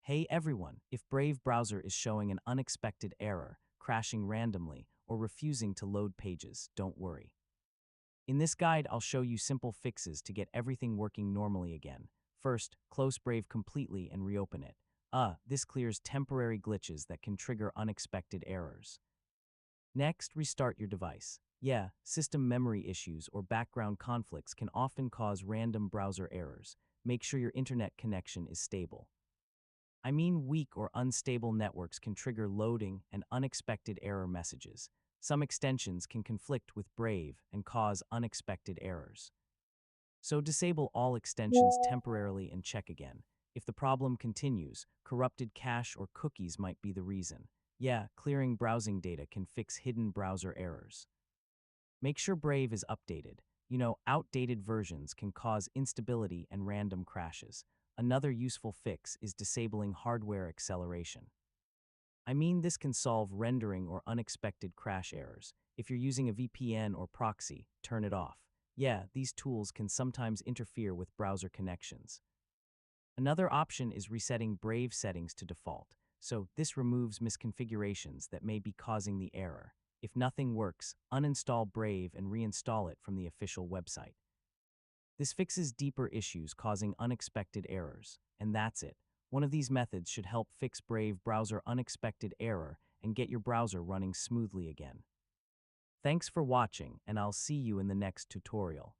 Hey everyone, if Brave browser is showing an unexpected error, crashing randomly, or refusing to load pages, don't worry. In this guide, I'll show you simple fixes to get everything working normally again. First, close Brave completely and reopen it. This clears temporary glitches that can trigger unexpected errors. Next, restart your device. Yeah, system memory issues or background conflicts can often cause random browser errors. Make sure your internet connection is stable. I mean, weak or unstable networks can trigger loading and unexpected error messages. Some extensions can conflict with Brave and cause unexpected errors. So disable all extensions temporarily and check again. If the problem continues, corrupted cache or cookies might be the reason. Yeah, clearing browsing data can fix hidden browser errors. Make sure Brave is updated. Outdated versions can cause instability and random crashes. Another useful fix is disabling hardware acceleration. I mean, this can solve rendering or unexpected crash errors. If you're using a VPN or proxy, turn it off. Yeah, these tools can sometimes interfere with browser connections. Another option is resetting Brave settings to default. So this removes misconfigurations that may be causing the error. If nothing works, uninstall Brave and reinstall it from the official website. This fixes deeper issues causing unexpected errors. And that's it. One of these methods should help fix Brave browser unexpected error and get your browser running smoothly again. Thanks for watching, and I'll see you in the next tutorial.